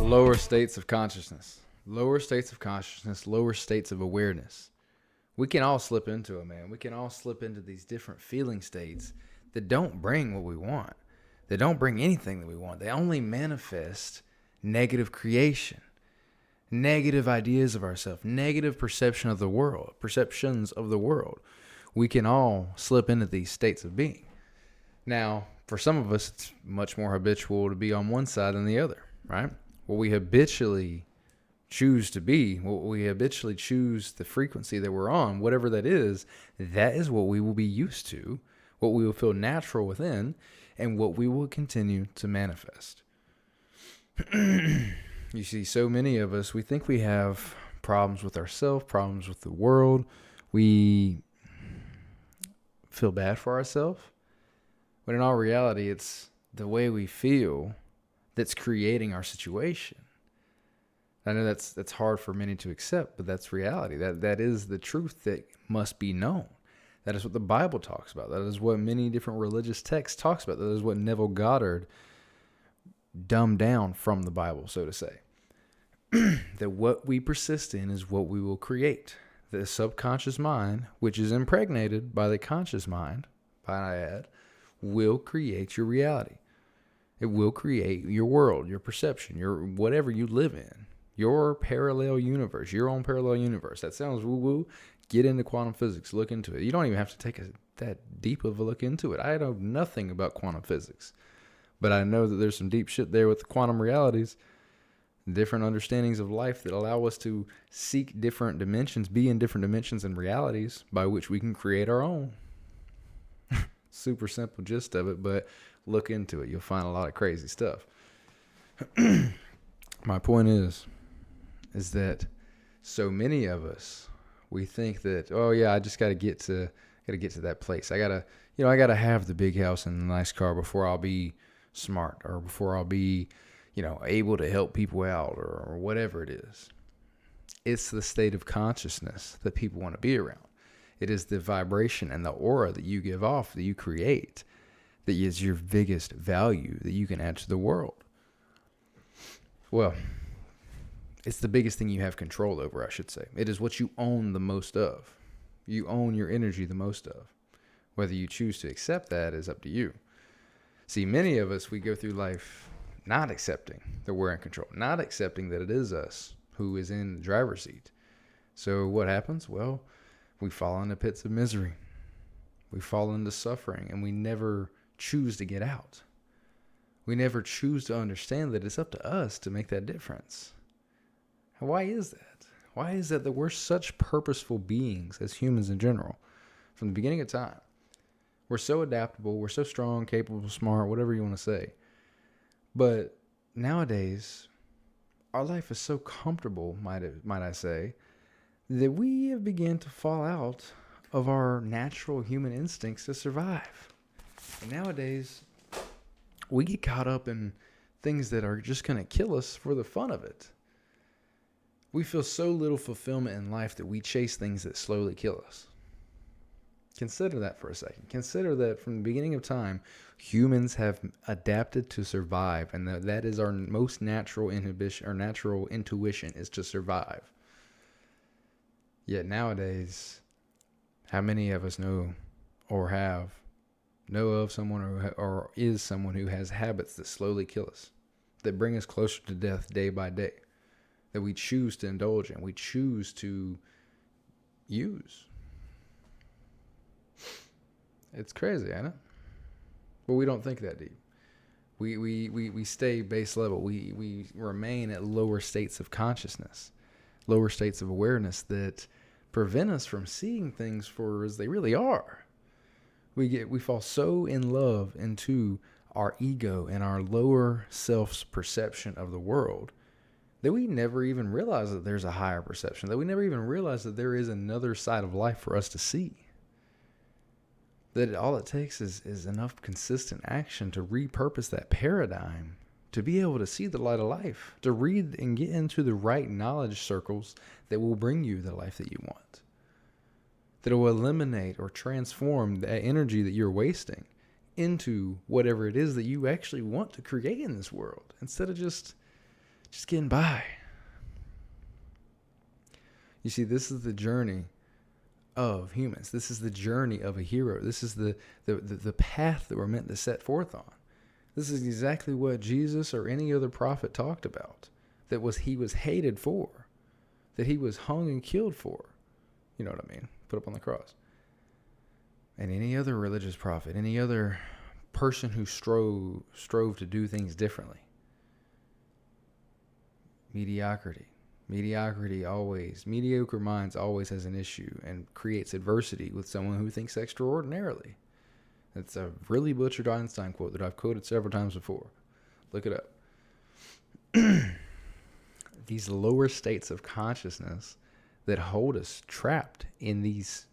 Lower states of consciousness. Lower states of consciousness, lower states of awareness. We can all slip into it, man. We can all slip into these different feeling states that don't bring what we want. They don't bring anything that we want. They only manifest negative creation, negative ideas of ourselves, negative perceptions of the world. We can all slip into these states of being. Now, for some of us, it's much more habitual to be on one side than the other, right? What we habitually choose to be, what we habitually choose the frequency that we're on, whatever that is what we will be used to, what we will feel natural within, and what we will continue to manifest. You see, so many of us, we think we have problems with ourselves, problems with the world. We feel bad for ourselves. But in all reality, it's the way we feel that's creating our situation. I know that's hard for many to accept, but that's reality. That is the truth that must be known. That is what the Bible talks about. That is what many different religious texts talks about. That is what Neville Goddard dumbed down from the Bible, so to say. That what we persist in is what we will create. The subconscious mind, which is impregnated by the conscious mind, by I add, will create your reality. It will create your world, your perception, your whatever you live in, your parallel universe, your own parallel universe. That sounds woo-woo. Get into quantum physics. Look into it. You don't even have to take that deep of a look into it. I know nothing about quantum physics, but I know that there's some deep shit there with the quantum realities, different understandings of life that allow us to seek different dimensions, be in different dimensions and realities by which we can create our own. Super simple gist of it, but look into it. You'll find a lot of crazy stuff. My point is that so many of us, we think that, oh yeah, I just got to get to that place. I gotta have the big house and the nice car before I'll be smart, or before I'll be, able to help people out, or whatever it is. It's the state of consciousness that people want to be around. It is the vibration and the aura that you give off, that you create, that is your biggest value that you can add to the world. Well, it's the biggest thing you have control over, I should say. It is what you own the most of. You own your energy the most of. Whether you choose to accept that is up to you. See, many of us, we go through life not accepting that we're in control, not accepting that it is us who is in the driver's seat. So what happens? Well, we fall into pits of misery. We fall into suffering, and we never choose to get out. We never choose to understand that it's up to us to make that difference. Why is that? Why is that we're such purposeful beings as humans in general? From the beginning of time, we're so adaptable, we're so strong, capable, smart, whatever you want to say. But nowadays, our life is so comfortable, might I say, that we have begun to fall out of our natural human instincts to survive. And nowadays, we get caught up in things that are just going to kill us for the fun of it. We feel so little fulfillment in life that we chase things that slowly kill us. Consider that for a second. Consider that from the beginning of time, humans have adapted to survive, and that is our most natural inhibition, or natural intuition, is to survive. Yet nowadays, how many of us know of someone or is someone who has habits that slowly kill us, that bring us closer to death day by day, that we choose to indulge in, we choose to use? It's crazy, ain't it? But we don't think that deep. We stay base level. We remain at lower states of consciousness, lower states of awareness that prevent us from seeing things for as they really are. We fall so in love into our ego and our lower self's perception of the world that we never even realize that there's a higher perception, that we never even realize that there is another side of life for us to see. That all it takes is enough consistent action to repurpose that paradigm, to be able to see the light of life, to read and get into the right knowledge circles that will bring you the life that you want, that will eliminate or transform that energy that you're wasting into whatever it is that you actually want to create in this world, instead of just just getting by. You see, this is the journey of humans. This is the journey of a hero. This is the path that we're meant to set forth on. This is exactly what Jesus or any other prophet talked about. He was hated for. That he was hung and killed for. You know what I mean? Put up on the cross. And any other religious prophet, any other person who strove to do things differently. Mediocrity always, mediocre minds always has an issue and creates adversity with someone who thinks extraordinarily. That's a really butchered Einstein quote that I've quoted several times before. Look it up. These lower states of consciousness that hold us trapped in these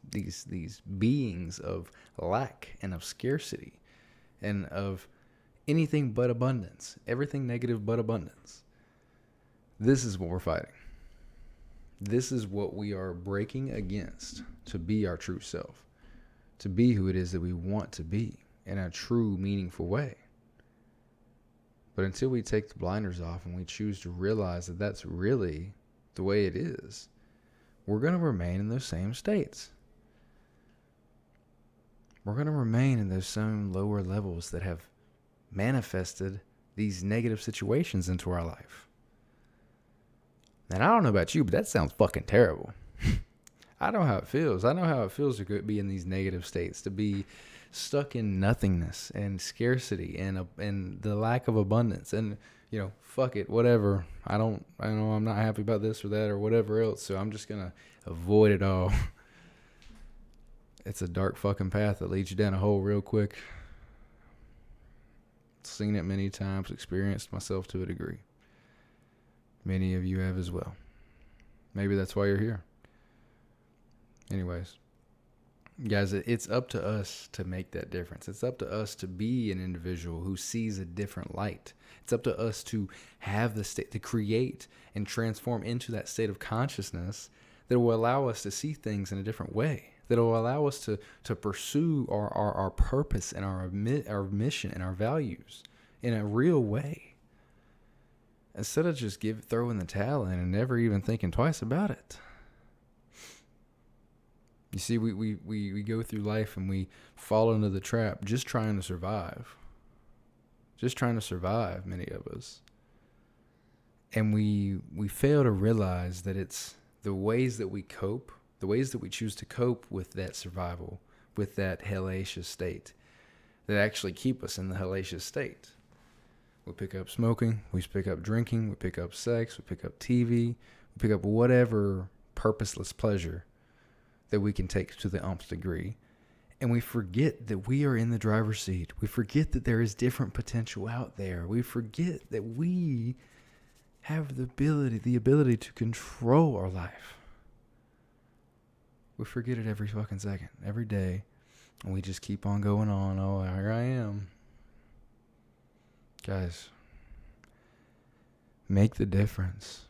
beings of lack and of scarcity and of anything but abundance, everything negative but abundance. This is what we're fighting. This is what we are breaking against to be our true self, to be who it is that we want to be in a true, meaningful way. But until we take the blinders off and we choose to realize that that's really the way it is, we're going to remain in those same states. We're going to remain in those same lower levels that have manifested these negative situations into our life. And I don't know about you, but that sounds fucking terrible. I know how it feels. I know how it feels to be in these negative states, to be stuck in nothingness and scarcity and the lack of abundance. And, you know, fuck it, whatever. I know I'm not happy about this or that or whatever else, so I'm just going to avoid it all. It's a dark fucking path that leads you down a hole real quick. Seen it many times, experienced myself to a degree. Many of you have as well. Maybe that's why you're here. Anyways, guys, it's up to us to make that difference. It's up to us to be an individual who sees a different light. It's up to us to have the state, to create and transform into that state of consciousness that will allow us to see things in a different way, that will allow us to pursue our purpose and our mission and our values in a real way. Instead of just throwing the towel in and never even thinking twice about it. You see, we go through life and we fall into the trap just trying to survive. Just trying to survive, many of us. And we fail to realize that it's the ways that we cope, the ways that we choose to cope with that survival, with that hellacious state, that actually keep us in the hellacious state. We pick up smoking, we pick up drinking, we pick up sex, we pick up TV, we pick up whatever purposeless pleasure that we can take to the nth degree. And we forget that we are in the driver's seat. We forget that there is different potential out there. We forget that we have the ability to control our life. We forget it every fucking second, every day. And we just keep on going on. Oh, here I am. Guys, make the difference.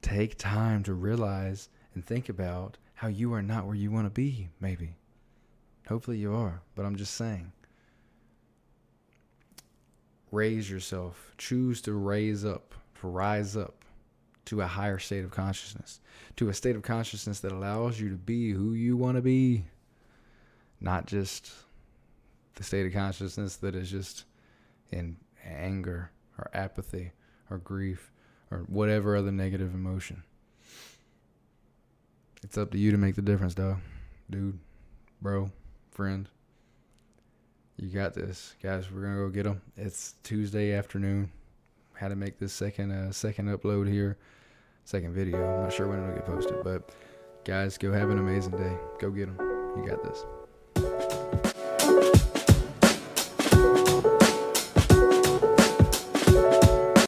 Take time to realize and think about how you are not where you want to be, maybe. Hopefully you are, but I'm just saying. Raise yourself. Choose to rise up to a higher state of consciousness, to a state of consciousness that allows you to be who you want to be, not just the state of consciousness that is just in anger or apathy or grief or whatever other negative emotion. It's up to you to make the difference, dog. Dude, bro, friend. You got this. Guys, we're going to go get them. It's Tuesday afternoon. Had to make this second upload here. Second video. I'm not sure when it'll get posted. But, guys, go have an amazing day. Go get them. You got this.